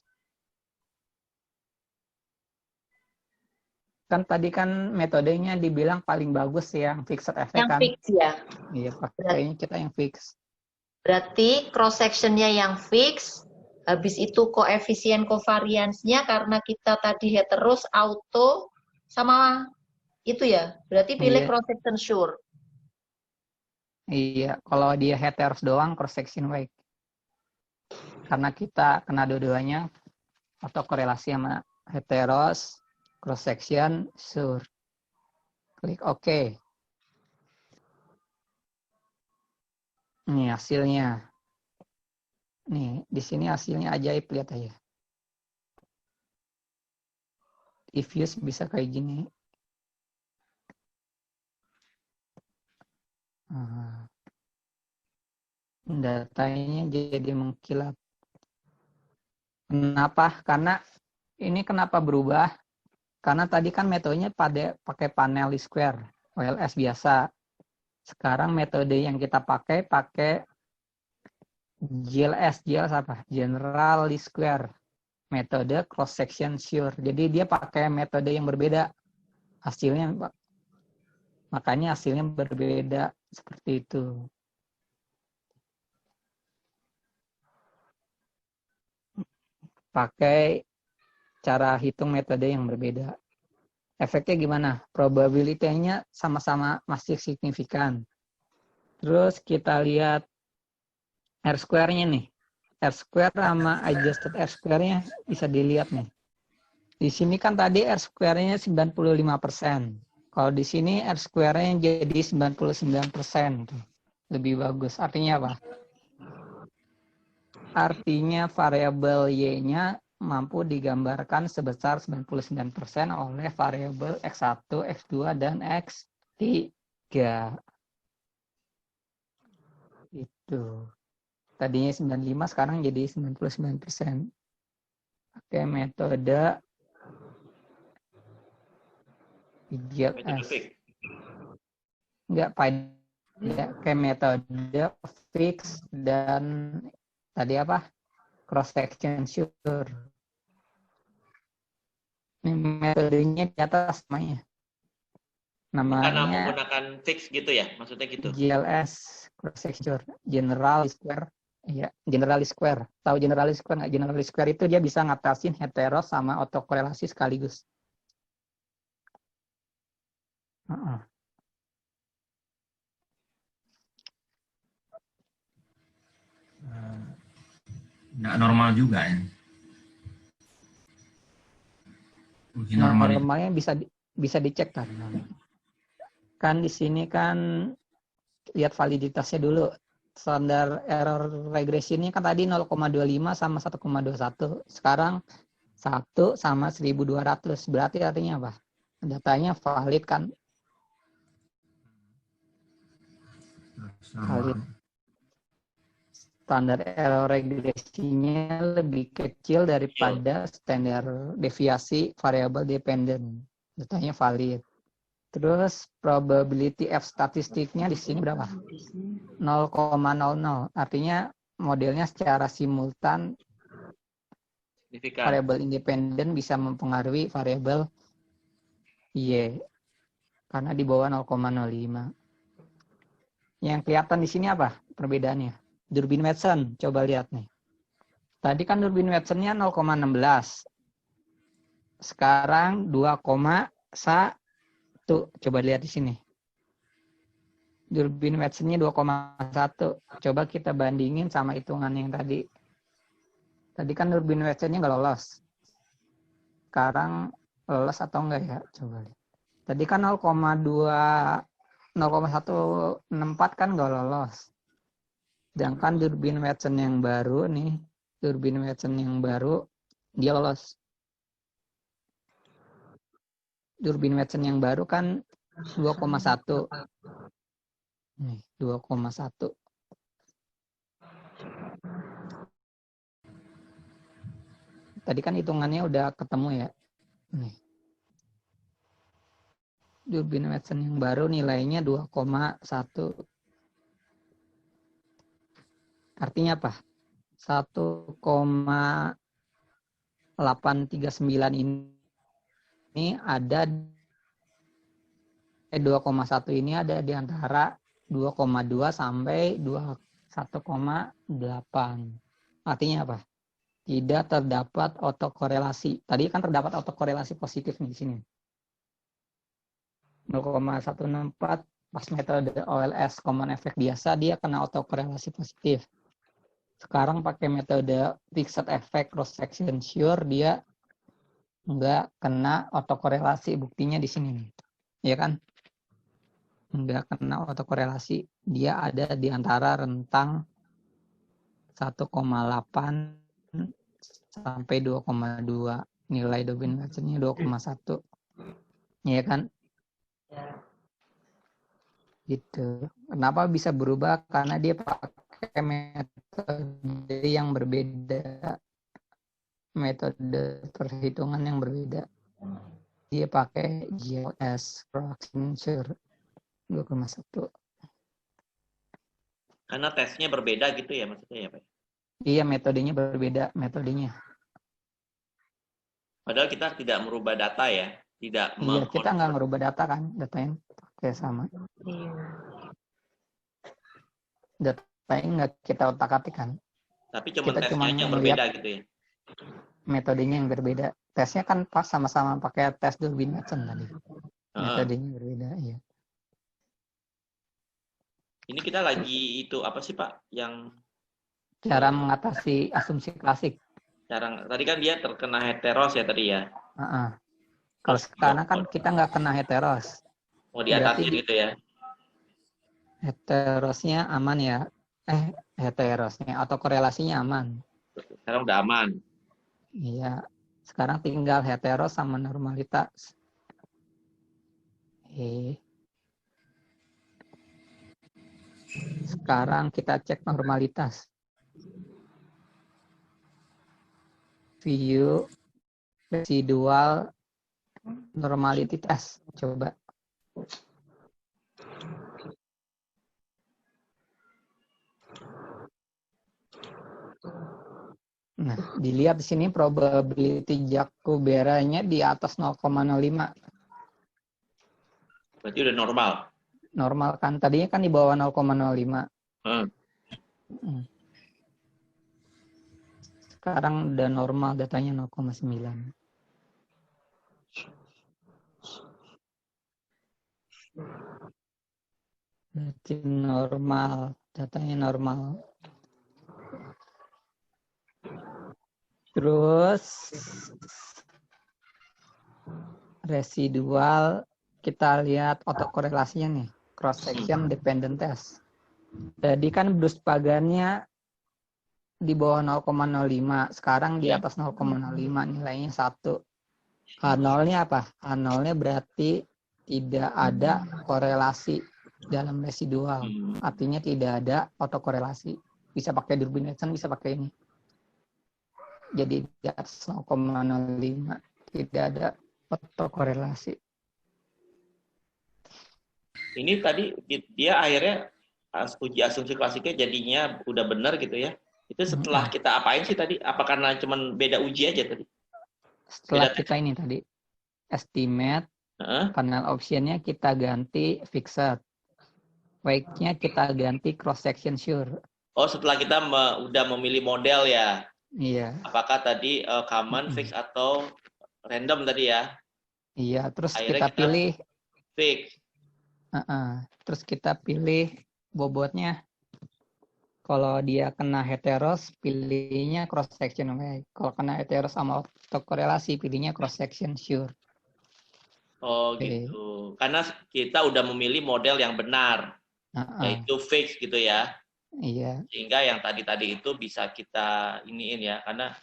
Kan tadi kan metodenya dibilang paling bagus yang fixed effect Yang kan? fix ya? Iya, pakainya kita yang fix. Berarti cross sectionnya yang fix, habis itu koefisien kovariansnya karena kita tadi heteros, auto, sama itu ya. Berarti pilih Iya. cross section sure. Iya, kalau dia heteros doang cross section wake. Karena kita kena dua-duanya atau korelasi sama heteros, cross section sure. Klik OK. Nih hasilnya. Nih, di sini hasilnya ajaib, lihat aja. Diffuse bisa kayak gini. Datanya jadi mengkilap. Kenapa? Karena ini kenapa berubah? Karena tadi kan metodenya pakai panel least square, OLS biasa. Sekarang metode yang kita pakai GLS apa? General least square. Metode cross section sure. Jadi dia pakai metode yang berbeda. Makanya hasilnya berbeda seperti itu. Pakai cara hitung metode yang berbeda. Efeknya gimana? Probability-nya sama-sama masih signifikan. Terus kita lihat R square-nya nih. R square sama adjusted R square-nya bisa dilihat nih. Di sini kan tadi R square-nya 95%. Kalau di sini R square-nya jadi 99%. Lebih bagus. Artinya apa? Artinya variabel Y-nya mampu digambarkan sebesar 99% oleh variabel X1, X2, dan X3. Itu. Tadinya 95, sekarang jadi 99%. Pakai metode GLS. Enggak, pakai metode fix dan tadi apa? Cross section sure. Ini metodenya di atas namanya. Karena Namanya menggunakan fix gitu ya, maksudnya gitu. GLS cross sector, general square. Iya, general square. Tahu general square nggak? General square itu dia bisa ngatasin heteros sama autokorelasi sekaligus. Heeh. Nggak normal juga ya. Uji normal itu. Normalnya bisa dicek kan. Kan di sini kan lihat validitasnya dulu. Standar error regresinya kan tadi 0,25 sama 1,21. Sekarang 1 sama 1.200. Berarti artinya apa? Datanya valid kan? Valid. Standar error regresinya lebih kecil daripada standar deviasi variabel dependent. Datanya valid. Terus probability F statistiknya di sini berapa? 0,00. Artinya modelnya secara simultan Signifikan. variabel independen bisa mempengaruhi variabel Y karena di bawah 0,05. Yang kelihatan di sini apa perbedaannya? Durbin Watson, coba lihat nih. Tadi kan Durbin Watson-nya 0,16. Sekarang 2,1. Coba lihat di sini. Durbin Watson-nya 2,1. Coba kita bandingin sama hitungan yang tadi. Tadi kan Durbin Watson-nya nggak lolos. Sekarang lolos atau enggak ya? Coba lihat. Tadi kan 0,164 kan nggak lolos. Sedangkan Durbin Watson yang baru nih, Durbin Watson yang baru, dia lolos. Durbin Watson yang baru kan 2,1. Nih, 2,1. Tadi kan hitungannya udah ketemu ya. Nih. Durbin Watson yang baru nilainya 2,1. Artinya apa? 1,839 ini ada 2,1 ini ada di antara 2,2 sampai 1,8. Artinya apa? Tidak terdapat autokorelasi. Tadi kan terdapat autokorelasi positif nih di sini. 0,164 pas metode OLS common effect biasa dia kena autokorelasi positif. Sekarang pakai metode fixed effect cross section sure dia nggak kena autokorelasi. Buktinya di sini nih. Ya kan? Nggak kena autokorelasi. Dia ada di antara rentang 1,8 sampai 2,2. Nilai Durbin Watson-nya 2,1. Ya kan? Gitu. Kenapa bisa berubah? Karena dia pakai metode yang berbeda. Metode perhitungan yang berbeda. Dia pakai GLS Proximity 2,1. Karena tesnya berbeda gitu ya maksudnya ya Pak? Iya, metodenya berbeda. Metodenya. Padahal kita tidak merubah data ya. Tidak Iya, kita nggak merubah data kan. Datanya pakai sama. Datanya nggak kita otak-atik kan. Tapi cuma Kita tesnya cuma yang melihat berbeda gitu ya. metodenya yang berbeda. Tesnya kan pas sama-sama pakai tes Durbin Watson tadi. Metodenya berbeda, iya. Ini kita lagi itu apa sih Pak? Yang Cara mengatasi asumsi klasik. tadi kan dia terkena heteros ya tadi ya. Kalau sekarang kan kita nggak kena heteros. Mau diatasin gitu ya. Heterosnya aman ya. Heterosnya atau korelasinya aman. Sekarang udah aman. Iya. Sekarang tinggal heteros sama normalitas. Sekarang kita cek normalitas. View residual normality test. Coba. Nah, dilihat di sini probability Jacobi-Berra-nya di atas 0,05. Berarti udah normal. Normal kan, tadinya kan di bawah 0,05. Hmm. Sekarang udah normal, datanya 0,9. Berarti normal, datanya normal. Terus residual, kita lihat autokorelasinya nih, cross section dependent test. Jadi kan Bruce Pagannya di bawah 0,05, sekarang di atas 0,05, nilainya 1. H0-nya apa? H0-nya berarti tidak ada korelasi dalam residual. Artinya tidak ada autokorelasi. Bisa pakai Durbin Edson, bisa pakai ini. Jadi di atas 0,05 tidak ada autokorelasi. Ini tadi dia akhirnya uji asumsi klasiknya jadinya udah benar gitu ya. Itu setelah kita apain sih tadi? Apa karena cuman beda uji aja tadi? Setelah kita ini tadi estimate, panel optionnya kita ganti fixed, weight-nya kita ganti cross section sure. Oh, setelah kita udah memilih model ya? Iya. Apakah tadi common, fix atau random tadi ya? Iya. Terus akhirnya kita pilih fix. Terus kita pilih bobotnya. Kalau dia kena heteros, pilihnya cross section weight. Kalau kena heteros sama autokorelasi, pilihnya cross section sure. Oh gitu. Karena kita udah memilih model yang benar, yaitu fix gitu ya. Iya. Sehingga yang tadi itu bisa kita iniin ya, karena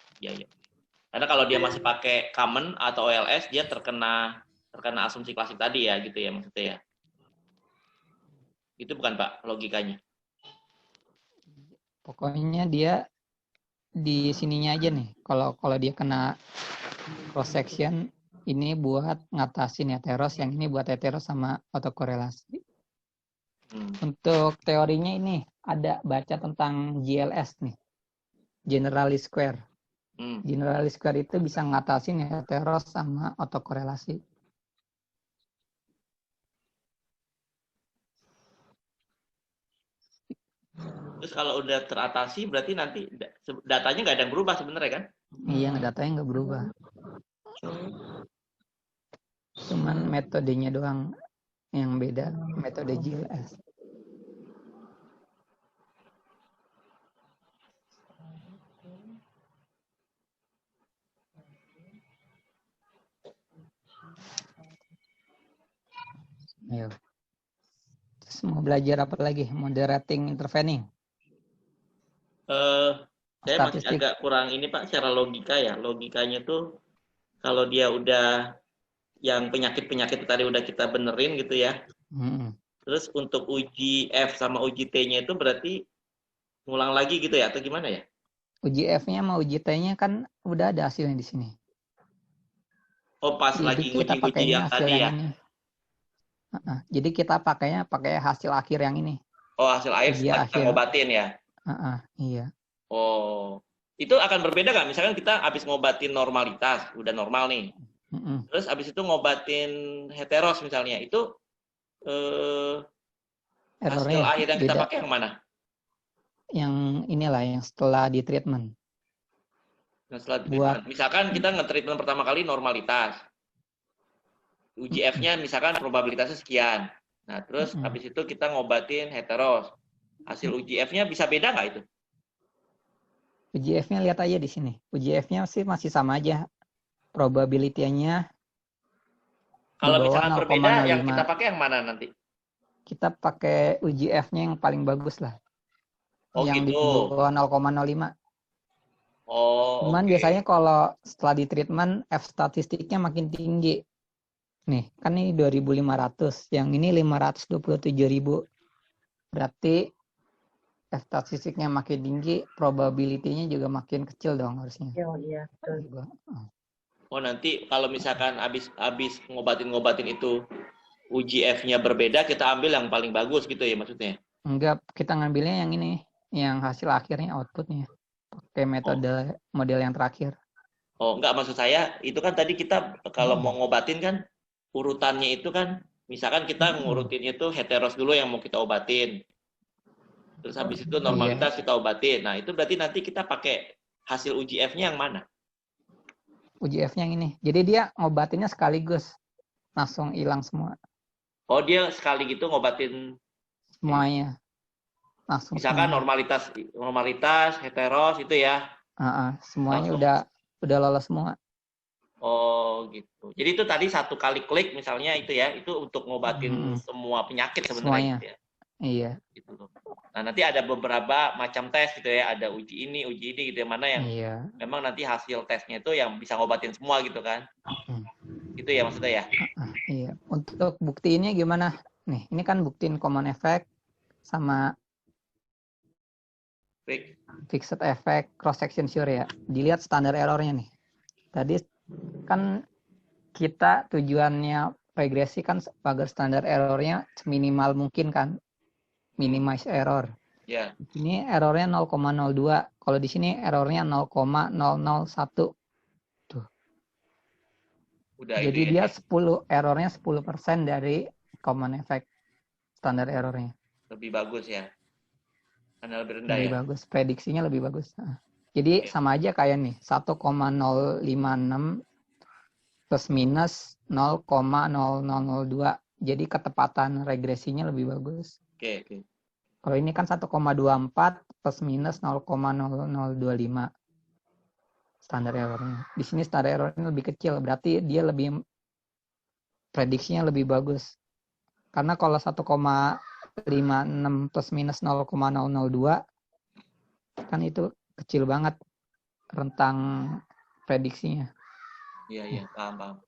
Karena kalau dia masih pakai common atau OLS, dia terkena asumsi klasik tadi ya, gitu ya maksudnya ya. Itu bukan Pak logikanya. Pokoknya dia di sininya aja nih. Kalau dia kena cross section, ini buat ngatasin heteros, yang ini buat heteros sama autokorelasi. Untuk teorinya ini ada baca tentang GLS nih, generally square. Generally square itu bisa ngatasin heteros sama autokorelasi. Terus kalau udah teratasi berarti nanti datanya nggak ada yang berubah sebenarnya kan? Iya, datanya nggak berubah. Cuman metodenya doang yang beda, metode GLS. Ayo. Terus mau belajar apa lagi? Moderating intervening. Saya masih agak kurang ini Pak, secara logika ya. Logikanya tuh kalau dia udah yang penyakit-penyakit tadi udah kita benerin gitu ya. Terus untuk uji F sama uji T-nya itu berarti ngulang lagi gitu ya atau gimana ya? Uji F-nya sama uji T-nya kan udah ada hasilnya di sini. Oh, pas jadi lagi kita uji yang tadi ya. Ini. Jadi kita pakai hasil akhir yang ini. Oh, hasil akhir setelah kita ngobatin ya. Iya. Oh, itu akan berbeda nggak? Misalkan kita habis ngobatin normalitas, udah normal nih. Terus habis itu ngobatin heteros misalnya, itu hasil akhir yang kita pakai yang mana? Yang inilah yang setelah di treatment. Nah, setelah treatment. Misalkan kita nge-treatment pertama kali normalitas. Uji F-nya misalkan probabilitasnya sekian. Nah, terus habis itu kita ngobatin heteros. Hasil uji F-nya bisa beda nggak itu? Uji F-nya lihat aja di sini. Uji F-nya sih masih sama aja. Probability-nya kalau misalkan berbeda, yang kita pakai yang mana nanti? Kita pakai uji F-nya yang paling bagus lah. Oh, yang gitu. di bawah 0,05. Oh, cuman biasanya kalau setelah di treatment, F statistiknya makin tinggi. Nih, kan ini 2.500. Yang ini 527.000. Berarti F statistiknya makin tinggi, probability-nya juga makin kecil dong harusnya. Iya, betul. Oh, nanti kalau misalkan habis ngobatin itu uji F-nya berbeda, kita ambil yang paling bagus gitu ya maksudnya? Enggak, kita ngambilnya yang ini, yang hasil akhirnya outputnya. Pakai metode model yang terakhir. Oh, enggak, maksud saya itu kan tadi kita kalau mau ngobatin kan urutannya itu kan Misalkan kita ngurutinnya tuh heteros dulu yang mau kita obatin. Terus habis itu Iya. normalitas kita obatin. Nah, itu berarti nanti kita pakai hasil uji F-nya yang mana? Uji F-nya yang ini. Jadi dia ngobatinnya sekaligus. Langsung hilang semua. Oh, dia sekali gitu ngobatin Semuanya. Langsung misalkan semuanya. normalitas, heteros itu ya. Semuanya Langsung. udah lolos semua. Oh, gitu. Jadi itu tadi satu kali klik misalnya itu ya, itu untuk ngobatin semua penyakit sebenarnya Semuanya. gitu ya. Iya. Gitu loh. Nah, nanti ada beberapa macam tes gitu ya, ada uji ini gitu ya, mana yang Iya. memang nanti hasil tesnya itu yang bisa ngobatin semua gitu kan. Gitu ya maksudnya ya. Iya. Untuk buktiinnya gimana? Nih, ini kan buktiin common effect sama fixed effect cross section sure ya. Dilihat standar errornya nih. Tadi kan kita tujuannya regresi kan agar standar errornya seminimal mungkin kan. Minimize error. Ya. Ini errornya 0,02. Kalau di sini errornya 0,001. Tuh. Udah Jadi itu dia ya. 10 errornya 10% dari common effect standar errornya. Lebih bagus ya. Karena lebih rendah Lebih ya. bagus, prediksinya lebih bagus. Jadi sama aja kayak nih, 1,056 plus minus 0,0002. Jadi ketepatan regresinya lebih bagus. Oke. Kalau ini kan 1,24 plus minus 0,0025 standar errornya. Di sini standar errornya lebih kecil, berarti dia lebih prediksinya lebih bagus. Karena kalau 1,56 plus minus 0,002 kan itu kecil banget rentang prediksinya. Iya, paham.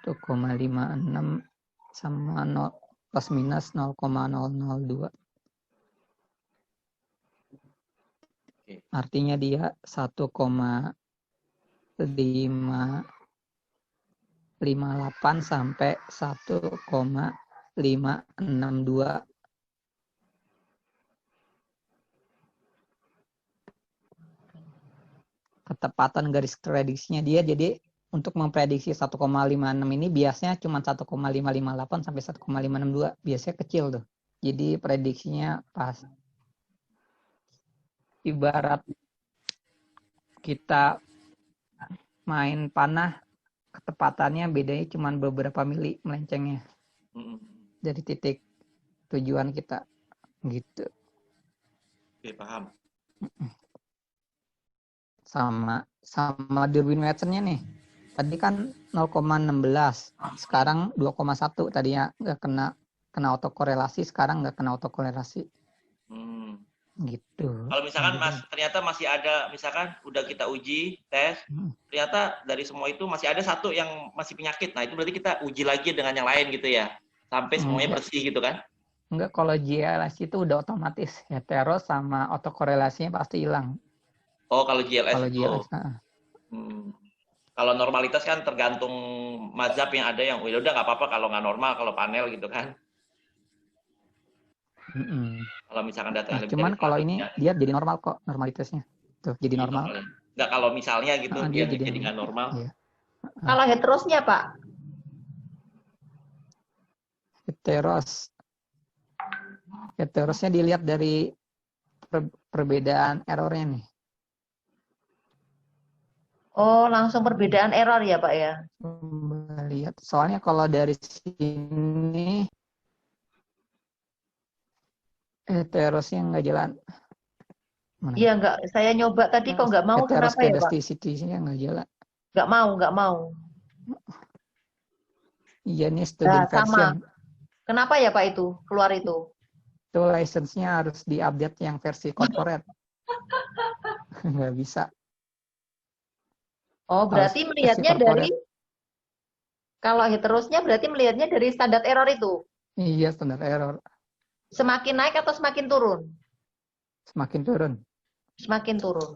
1,56 sama 0 plus minus 0,002. Oke. Artinya dia 1,558 sampai 1,562. Ketepatan garis prediksinya dia, jadi untuk memprediksi 1,56 ini biasanya cuma 1,558 sampai 1,562. Biasanya kecil tuh. Jadi prediksinya pas. Ibarat kita main panah, ketepatannya bedanya cuma beberapa mili melencengnya. Dari titik tujuan kita. Gitu. Oke, paham. Sama Durbin Watson-nya nih. Tadi kan 0,16, sekarang 2,1 tadinya nggak kena autokorelasi, sekarang nggak kena autokorelasi. Gitu. Kalau misalkan ternyata masih ada, misalkan udah kita uji tes, ternyata dari semua itu masih ada satu yang masih penyakit. Nah itu berarti kita uji lagi dengan yang lain gitu ya, sampai semuanya bersih gitu kan? Enggak, kalau GLS itu udah otomatis heteros sama autokorelasinya pasti hilang. Oh kalau GLS kalau itu. GLS, Kalau normalitas kan tergantung mazhab yang ada yang udah nggak apa-apa kalau nggak normal, kalau panel gitu kan. Kalau misalkan datanya lebih cuman dari kalau 100, ini ya. dia jadi normal kok normalitasnya. Tuh, jadi normal. Nggak kalau misalnya gitu dia jadi nggak normal. Iya. Kalau heterosnya Pak? Heterosnya dilihat dari perbedaan errornya nih. Oh, langsung perbedaan error ya Pak ya? Lihat. Soalnya kalau dari sini heterosnya nggak jalan. Iya nggak, saya nyoba tadi kok nggak mau, heteros kenapa ya Pak? Heteroskedasticity-nya nggak jalan. Nggak mau. Iya nih student version. Kenapa ya Pak itu keluar itu? Itu license-nya harus diupdate yang versi corporate. Nggak bisa. Oh, berarti melihatnya dari, kalau heterosnya berarti melihatnya dari standar error itu? Iya, standar error. Semakin naik atau semakin turun? Semakin turun. Semakin turun.